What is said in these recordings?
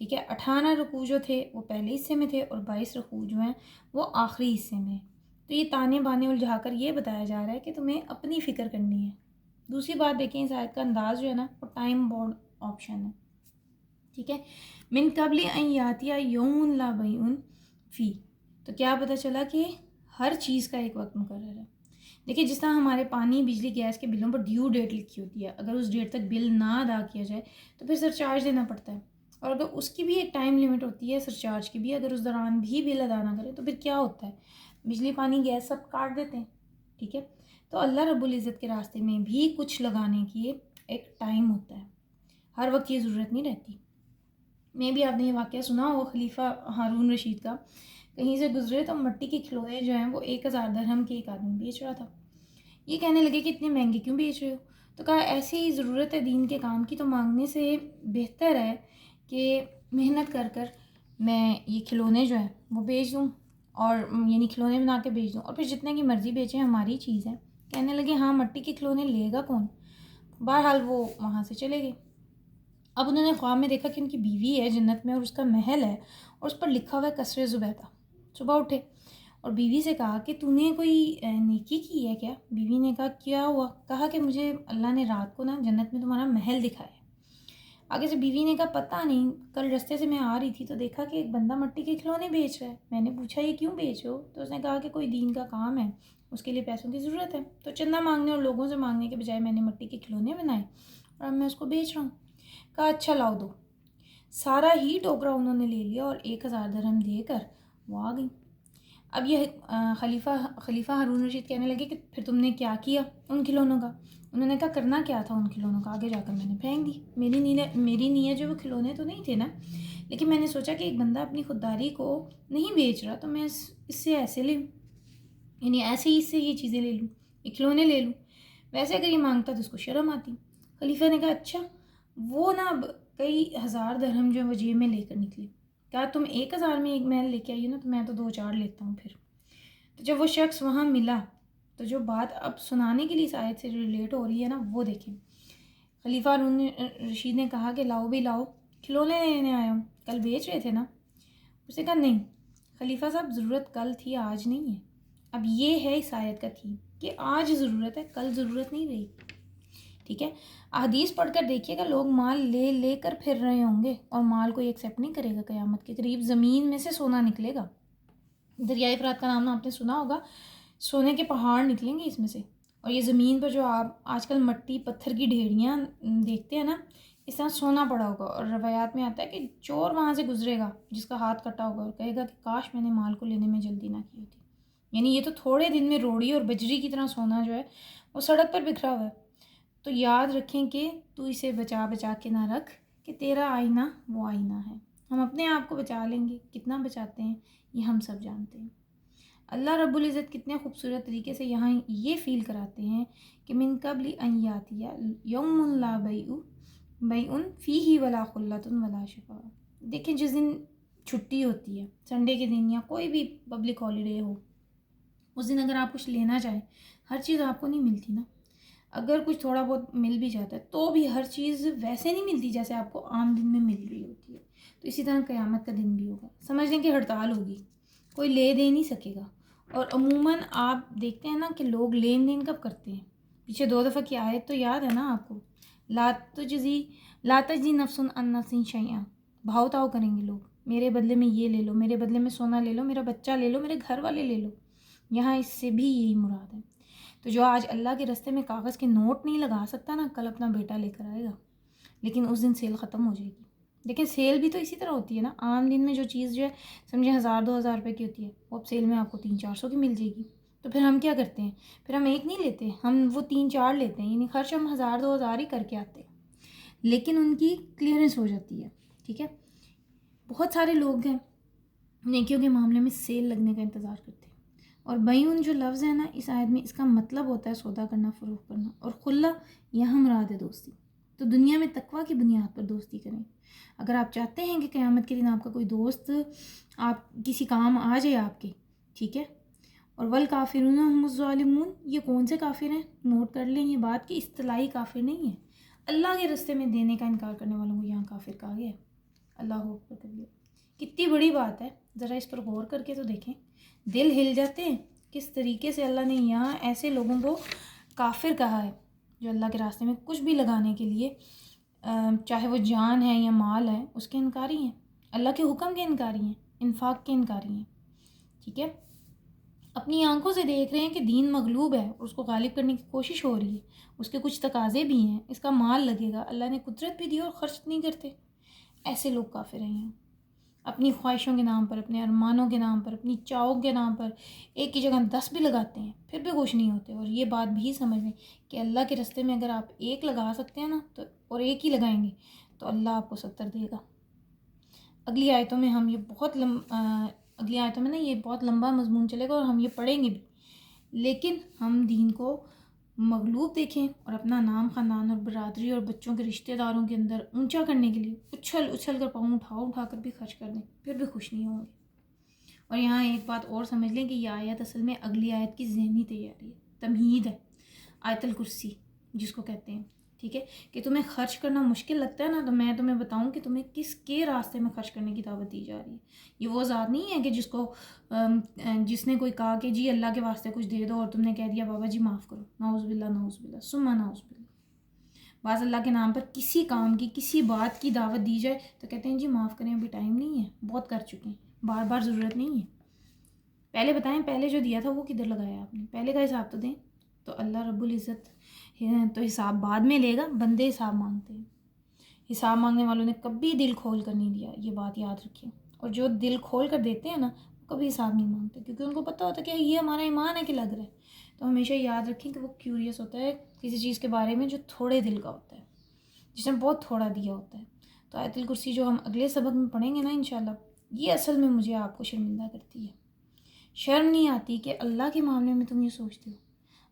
ٹھیک ہے. 18 رکوع جو تھے وہ پہلے حصے میں تھے اور 22 رکوع جو ہیں وہ آخری حصے میں. تو یہ تانے بانے الجھا کر یہ بتایا جا رہا ہے کہ تمہیں اپنی فکر کرنی ہے. دوسری بات دیکھیں اس آیت کا انداز جو ہے نا وہ ٹائم باؤنڈ آپشن ہے. ٹھیک ہے. من قبل ان یاتیا یوم لا بیع فی. تو کیا پتہ چلا کہ ہر چیز کا ایک وقت مقرر ہے. دیکھیے جس طرح ہمارے پانی بجلی گیس کے بلوں پر ڈیو ڈیٹ لکھی ہوتی ہے, اگر اس ڈیٹ تک بل نہ ادا کیا جائے تو پھر سرچارج دینا پڑتا ہے, اور اگر اس کی بھی ایک ٹائم لیمٹ ہوتی ہے سرچارج کی بھی, اگر اس دوران بھی بل ادا نہ کرے تو پھر کیا ہوتا ہے, بجلی پانی گیس سب کاٹ دیتے ہیں. ٹھیک ہے. تو اللہ رب العزت کے راستے میں بھی کچھ لگانے کی ایک ٹائم ہوتا ہے, ہر وقت یہ ضرورت نہیں رہتی. میں بھی آپ نے یہ واقعہ سنا ہو خلیفہ ہارون رشید کا, کہیں سے گزرے تو مٹی کے کھلونے جو ہیں وہ 1000 درہم کے ایک آدمی بیچ رہا تھا. یہ کہنے لگے کہ اتنے مہنگے کیوں بیچ رہے ہو؟ تو کہا ایسی ہی ضرورت ہے دین کے کام کی, تو مانگنے سے بہتر ہے کہ محنت کر کر میں یہ کھلونے جو ہیں وہ بیچ دوں, اور یعنی کھلونے بنا کے بیچ دوں, اور پھر جتنے کی مرضی بیچیں ہماری چیز ہے. کہنے لگے ہاں مٹی کے کھلونے لے گا کون؟ بہرحال وہ وہاں سے چلے گئے. اب انہوں نے خواب میں دیکھا کہ ان کی بیوی ہے جنت میں اور اس کا محل ہے اور اس پر لکھا ہوا ہے قصر زبیدہ. صبح اٹھے اور بیوی سے کہا کہ تو نے کوئی نیکی کی ہے کیا؟ بیوی نے کہا کیا ہوا؟ کہا کہ مجھے اللہ نے رات کو نا جنت میں تمہارا محل دکھایا. آگے سے بیوی نے کہا پتہ نہیں, کل رستے سے میں آ رہی تھی تو دیکھا کہ ایک بندہ مٹی کے کھلونے بیچ رہا ہے. میں نے پوچھا یہ کیوں بیچ رہے ہو؟ تو اس نے کہا کہ کوئی دین کا کام ہے, اس کے لیے پیسوں کی ضرورت ہے, تو چندہ مانگنے اور لوگوں سے مانگنے کے بجائے میں نے مٹی کے کھلونے بنائے اور اب میں اس کو بیچ رہا ہوں. کہا اچھا لاؤ دو. سارا ہی ٹوکرا انہوں نے لے لیا اور 1000 درہم دے کر وہ آ گئی. اب یہ خلیفہ ہارون رشید کہنے لگے کہ پھر تم نے کیا کیا ان کھلونوں کا؟ انہوں نے کہا کرنا کیا تھا ان کھلونوں کا, آگے جا کر میں نے پھینک دی. میری نیت جو وہ کھلونے تو نہیں تھے نا, لیکن میں نے سوچا کہ ایک بندہ اپنی خودداری کو نہیں بیچ رہا تو میں اس سے ایسے لے لوں, یعنی ایسے ہی اس سے یہ چیزیں لے لوں, یہ کھلونے لے لوں. ویسے اگر یہ مانگتا تو اس کو شرم آتی. خلیفہ نے کہا اچھا. وہ نا اب کئی 1000 درہم جو وہ جیب میں لے کر نکلی. کہا تم 1000 میں ایک محل لے کے آئی ہو نا, تو میں تو 2-4 لیتا ہوں پھر. تو جب وہ شخص وہاں ملا تو جو بات اب سنانے کے لیے اس آیت سے ریلیٹ ہو رہی ہے نا وہ دیکھیں. خلیفہ ہارون رشید نے کہا کہ لاؤ بھی لاؤ, کھلونے لینے آیا ہوں, کل بیچ رہے تھے نا؟ اس نے کہا نہیں خلیفہ صاحب, ضرورت کل تھی آج نہیں ہے. اب یہ ہے اس آیت کا تھی کہ آج ضرورت ہے, کل ضرورت نہیں رہی. ٹھیک ہے. احادیث پڑھ کر دیکھیے گا, لوگ مال لے لے کر پھر رہے ہوں گے اور مال کوئی ایکسیپٹ نہیں کرے گا. قیامت کے قریب زمین میں سے سونا نکلے گا. دریائے فرات کا نام آپ نے سنا ہوگا, سونے کے پہاڑ نکلیں گے اس میں سے. اور یہ زمین پر جو آپ آج کل مٹی پتھر کی ڈھیریاں دیکھتے ہیں نا, اس طرح سونا پڑا ہوگا. اور روایات میں آتا ہے کہ چور وہاں سے گزرے گا جس کا ہاتھ کٹا ہوگا اور کہے گا کہ کاش میں نے مال کو لینے میں جلدی نہ کی ہوتی. یعنی یہ تو تھوڑے دن میں روڑی اور بجری کی طرح سونا جو ہے وہ سڑک پر بکھرا ہوا ہے. تو یاد رکھیں کہ تو اسے بچا بچا کے نہ رکھ کہ تیرا آئینہ وہ آئینہ ہے. ہم اپنے آپ کو بچا لیں گے, کتنا بچاتے ہیں یہ ہم سب جانتے ہیں. اللہ رب العزت کتنے خوبصورت طریقے سے یہاں یہ فیل کراتے ہیں کہ من قبل ان یاتیا یوم لا بیع فیہ ولا خلۃ ولا شفاء. دیکھیں جس دن چھٹی ہوتی ہے, سنڈے کے دن یا کوئی بھی پبلک ہالیڈے ہو, اس دن اگر آپ کچھ لینا چاہیں, ہر چیز آپ کو نہیں ملتی نا. اگر کچھ تھوڑا بہت مل بھی جاتا ہے تو بھی ہر چیز ویسے نہیں ملتی جیسے آپ کو عام دن میں مل رہی ہوتی ہے. تو اسی طرح قیامت کا دن بھی ہوگا. سمجھ لیں کہ ہڑتال ہوگی, کوئی لے دے نہیں سکے گا. اور عموماً آپ دیکھتے ہیں نا کہ لوگ لین دین کب کرتے ہیں. پیچھے 2 دفعہ کی آیت تو یاد ہے نا آپ کو, لا تجزی نفس عن نفس شیئا. بھاؤ تاؤ کریں گے لوگ, میرے بدلے میں یہ لے لو, میرے بدلے میں سونا لے لو, میرا بچہ لے لو, میرے گھر والے لے لو. یہاں اس سے بھی یہی مراد ہے. تو جو آج اللہ کے رستے میں کاغذ کے نوٹ نہیں لگا سکتا نا, کل اپنا بیٹا لے کر آئے گا, لیکن اس دن سیل ختم ہو جائے گی. دیکھیں سیل بھی تو اسی طرح ہوتی ہے نا. عام دن میں جو چیز جو ہے سمجھے 1000-2000 روپے کی ہوتی ہے, وہ اب سیل میں آپ کو 300-400 کی مل جائے گی. تو پھر ہم کیا کرتے ہیں, پھر ہم ایک نہیں لیتے, ہم وہ 3-4 لیتے ہیں. یعنی خرچ ہم 1000-2000 ہی کر کے آتے ہیں, لیکن ان کی کلیئرنس ہو جاتی ہے. ٹھیک ہے. بہت سارے لوگ ہیں نیکیوں کے معاملے میں سیل لگنے کا انتظار کرتے ہیں. اور بیعن جو لفظ ہے نا اس آیت میں, اس کا مطلب ہوتا ہے سودا کرنا, فروخت کرنا. اور خلہ یہاں مراد ہے دوستی. تو دنیا میں تقویٰ کی بنیاد پر دوستی کریں. اگر آپ چاہتے ہیں کہ قیامت کے دن آپ کا کوئی دوست آپ کسی کام آ جائے آپ کے, ٹھیک ہے. اور والکافرون هم الظالمون, یہ کون سے کافر ہیں؟ نوٹ کر لیں یہ بات کہ اصطلاحی کافر نہیں ہے. اللہ کے رستے میں دینے کا انکار کرنے والوں کو یہاں کافر کہا گیا ہے. اللہ اکبر کبیر. کتنی بڑی بات ہے, ذرا اس پر غور کر کے تو دیکھیں. دل ہل جاتے ہیں کس طریقے سے اللہ نے یہاں ایسے لوگوں کو کافر کہا ہے جو اللہ کے راستے میں کچھ بھی لگانے کے لیے چاہے وہ جان ہے یا مال ہے اس کے انکاری ہیں, اللہ کے حکم کے انکاری ہیں, انفاق کے انکاری ہیں. ٹھیک ہے, اپنی آنکھوں سے دیکھ رہے ہیں کہ دین مغلوب ہے اور اس کو غالب کرنے کی کوشش ہو رہی ہے, اس کے کچھ تقاضے بھی ہیں, اس کا مال لگے گا, اللہ نے قدرت بھی دی اور خرچ نہیں کرتے. ایسے لوگ کافر ہیں. اپنی خواہشوں کے نام پر, اپنے ارمانوں کے نام پر, اپنی چاہوں کے نام پر ایک کی جگہ 10 بھی لگاتے ہیں, پھر بھی خوش نہیں ہوتے. اور یہ بات بھی سمجھ لیں کہ اللہ کے راستے میں اگر آپ ایک لگا سکتے ہیں نا تو, اور ایک ہی لگائیں گے تو اللہ آپ کو 70 دے گا. اگلی آیتوں میں ہم یہ اگلی آیتوں میں نا یہ بہت لمبا مضمون چلے گا اور ہم یہ پڑھیں گے بھی, لیکن ہم دین کو مغلوب دیکھیں اور اپنا نام, خاندان اور برادری اور بچوں کے رشتہ داروں کے اندر اونچا کرنے کے لیے اچھل کر پاؤں اٹھا کر بھی خرچ کر دیں, پھر بھی خوش نہیں ہوں گے. اور یہاں ایک بات اور سمجھ لیں کہ یہ آیت اصل میں اگلی آیت کی ذہنی تیاری ہے, تمہید ہے. آیت الکرسی جس کو کہتے ہیں, ٹھیک ہے, کہ تمہیں خرچ کرنا مشکل لگتا ہے نا, تو میں تمہیں بتاؤں کہ تمہیں کس کے راستے میں خرچ کرنے کی دعوت دی جا رہی ہے. یہ وہ ذات نہیں ہے کہ جس نے کوئی کہا کہ جی اللہ کے واسطے کچھ دے دو اور تم نے کہہ دیا بابا جی معاف کرو. نعوذ باللہ ثم نعوذ باللہ. بعض اللہ کے نام پر کسی کام کی, کسی بات کی دعوت دی جائے تو کہتے ہیں جی معاف کریں, ابھی ٹائم نہیں ہے, بہت کر چکے ہیں, بار بار ضرورت نہیں ہے. پہلے بتائیں, پہلے جو دیا تھا وہ کدھر لگایا آپ نے, پہلے کا حساب تو دیں. تو اللہ رب العزت تو حساب بعد میں لے گا, بندے حساب مانگتے ہیں. حساب مانگنے والوں نے کبھی دل کھول کر نہیں دیا, یہ بات یاد رکھیں. اور جو دل کھول کر دیتے ہیں نا وہ کبھی حساب نہیں مانگتے, کیونکہ ان کو پتہ ہوتا ہے کہ یہ ہمارا ایمان ہے کہ لگ رہا ہے. تو ہمیشہ یاد رکھیں کہ وہ کیوریس ہوتا ہے کسی چیز کے بارے میں جو تھوڑے دل کا ہوتا ہے, جس نے بہت تھوڑا دیا ہوتا ہے. تو آیت الکرسی جو ہم اگلے سبق میں پڑھیں گے نا انشاءاللہ, یہ اصل میں مجھے آپ کو شرمندہ کرتی ہے. شرم نہیں آتی کہ اللہ کے معاملے میں تم یہ سوچتے ہو,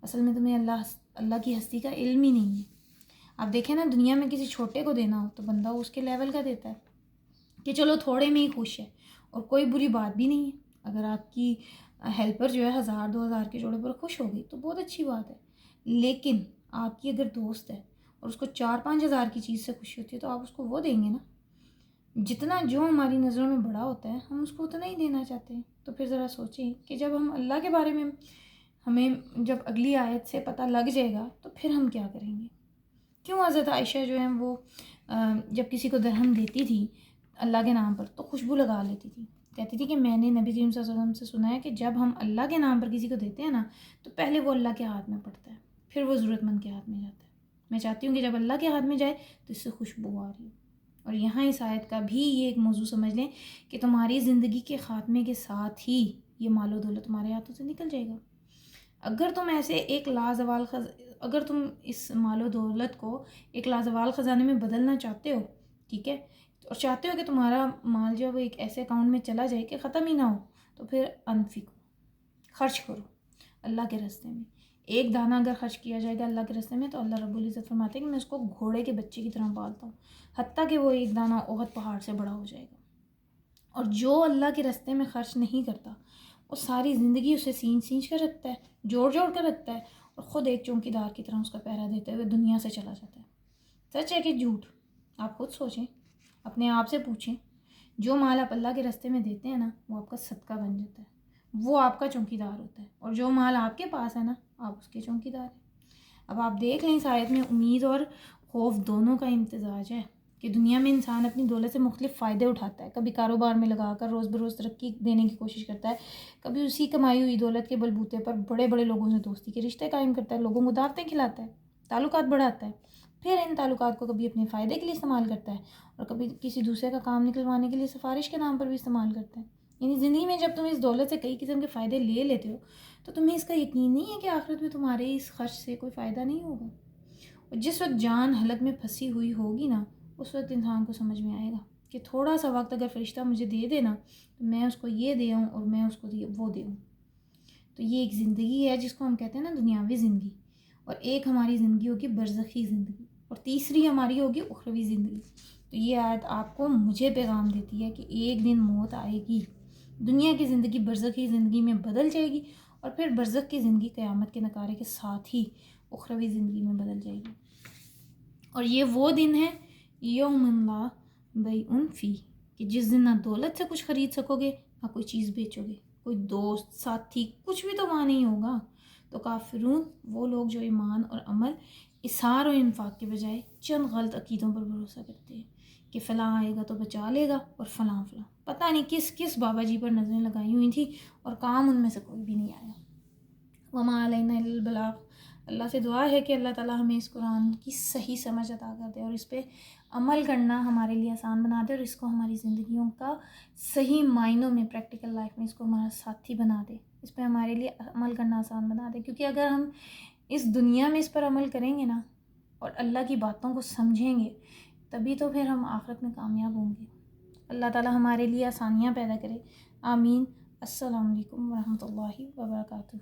اصل میں تمہیں اللہ کی ہستی کا علم ہی نہیں ہے. آپ دیکھیں نا, دنیا میں کسی چھوٹے کو دینا ہو تو بندہ اس کے لیول کا دیتا ہے کہ چلو تھوڑے میں ہی خوش ہے, اور کوئی بری بات بھی نہیں ہے. اگر آپ کی ہیلپر جو ہے 1000-2000 کے جوڑے پر خوش ہو گئی تو بہت اچھی بات ہے, لیکن آپ کی اگر دوست ہے اور اس کو 4-5 ہزار کی چیز سے خوشی ہوتی ہے تو آپ اس کو وہ دیں گے نا. جتنا جو ہماری نظروں میں بڑا ہوتا ہے ہم اس کو اتنا ہی دینا چاہتے ہیں. تو پھر ذرا سوچیں کہ جب ہم اللہ کے بارے میں ہمیں جب اگلی آیت سے پتہ لگ جائے گا تو پھر ہم کیا کریں گے. کیوں حضرت عائشہ جو ہیں وہ جب کسی کو درہم دیتی تھی اللہ کے نام پر تو خوشبو لگا لیتی تھی, کہتی تھی کہ میں نے نبی کریم صلی اللہ علیہ وسلم سے سنا ہے کہ جب ہم اللہ کے نام پر کسی کو دیتے ہیں نا تو پہلے وہ اللہ کے ہاتھ میں پڑتا ہے, پھر وہ ضرورت مند کے ہاتھ میں جاتا ہے. میں چاہتی ہوں کہ جب اللہ کے ہاتھ میں جائے تو اس سے خوشبو آ رہی ہو. اور یہاں اس آیت کا بھی یہ ایک موضوع سمجھ لیں کہ تمہاری زندگی کے خاتمے کے ساتھ ہی یہ مال و دولت تمہارے ہاتھوں سے نکل جائے گا. اگر تم ایسے ایک لازوال اگر تم اس مال و دولت کو ایک لازوال خزانے میں بدلنا چاہتے ہو, ٹھیک ہے, اور چاہتے ہو کہ تمہارا مال جو ہے وہ ایک ایسے اکاؤنٹ میں چلا جائے کہ ختم ہی نہ ہو, تو پھر انفقو, خرچ کرو اللہ کے راستے میں. ایک دانہ اگر خرچ کیا جائے گا اللہ کے راستے میں تو اللہ رب العزت فرماتے ہیں کہ میں اس کو گھوڑے کے بچے کی طرح پالتا ہوں, حتیٰ کہ وہ ایک دانہ احد پہاڑ سے بڑا ہو جائے گا. اور جو اللہ کے راستے میں خرچ نہیں کرتا وہ ساری زندگی اسے سینچ کر رکھتا ہے, جوڑ کر رکھتا ہے, اور خود ایک چوکی دار کی طرح اس کا پہرا دیتے ہوئے دنیا سے چلا جاتا ہے. سچ ہے کہ جھوٹ؟ آپ خود سوچیں, اپنے آپ سے پوچھیں. جو مال آپ اللہ کے راستے میں دیتے ہیں نا وہ آپ کا صدقہ بن جاتا ہے, وہ آپ کا چوکی دار ہوتا ہے. اور جو مال آپ کے پاس ہے نا آپ اس کے چوکی دار ہیں. اب آپ دیکھ لیں اس آیت میں امید اور خوف دونوں کا امتزاج ہے کہ دنیا میں انسان اپنی دولت سے مختلف فائدے اٹھاتا ہے. کبھی کاروبار میں لگا کر روز بروز ترقی دینے کی کوشش کرتا ہے, کبھی اسی کمائی ہوئی دولت کے بلبوتے پر بڑے بڑے لوگوں سے دوستی کے رشتے قائم کرتا ہے, لوگوں کو دعوتیں کھلاتا ہے, تعلقات بڑھاتا ہے. پھر ان تعلقات کو کبھی اپنے فائدے کے لیے استعمال کرتا ہے اور کبھی کسی دوسرے کا کام نکلوانے کے لیے سفارش کے نام پر بھی استعمال کرتا ہے. یعنی زندگی میں جب تم اس دولت سے کئی قسم کے فائدے لے لیتے ہو تو تمہیں اس کا یقین نہیں ہے کہ آخرت میں تمہارے اس خرچ سے کوئی فائدہ نہیں ہوگا. اور جس وقت جان حلق میں پھنسی ہوئی ہوگی نا اس وقت انسان کو سمجھ میں آئے گا کہ تھوڑا سا وقت اگر فرشتہ مجھے دے دینا تو میں اس کو یہ دے اور میں اس کو وہ دے. تو یہ ایک زندگی ہے جس کو ہم کہتے ہیں نا دنیاوی زندگی, اور ایک ہماری زندگی ہوگی برزخی زندگی, اور تیسری ہماری ہوگی اخروی زندگی. تو یہ آیت آپ کو مجھے پیغام دیتی ہے کہ ایک دن موت آئے گی, دنیا کی زندگی برزخی زندگی میں بدل جائے گی, اور پھر برزخ کی زندگی قیامت کے نکارے کے ساتھ ہی اخروی زندگی میں بدل جائے گی. اور یہ وہ دن ہے یوم لا بیع فیہ, کہ جس دن نہ دولت سے کچھ خرید سکو گے نہ کوئی چیز بیچو گے، کوئی دوست ساتھی کچھ بھی تو وہاں نہیں ہوگا۔ تو کافرون وہ لوگ جو ایمان اور عمل اثار و انفاق کے بجائے چند غلط عقیدوں پر بھروسہ کرتے ہیں کہ فلاں آئے گا تو بچا لے گا اور فلاں فلاں، پتہ نہیں کس کس بابا جی پر نظریں لگائی ہوئی تھیں اور کام ان میں سے کوئی بھی نہیں آیا۔ وما علینا الا البلاغ۔ اللہ سے دعا ہے کہ اللہ تعالیٰ ہمیں اس قرآن کی صحیح سمجھ عطا کر دے اور اس پہ عمل کرنا ہمارے لیے آسان بنا دے، اور اس کو ہماری زندگیوں کا صحیح معنوں میں پریکٹیکل لائف میں اس کو ہمارا ساتھی بنا دے، اس پہ ہمارے لیے عمل کرنا آسان بنا دے، کیونکہ اگر ہم اس دنیا میں اس پر عمل کریں گے نا اور اللہ کی باتوں کو سمجھیں گے تبھی تو پھر ہم آخرت میں کامیاب ہوں گے۔ اللہ تعالیٰ ہمارے لیے آسانیاں پیدا کرے، آمین۔ السلام علیکم ورحمۃ اللہ وبرکاتہ۔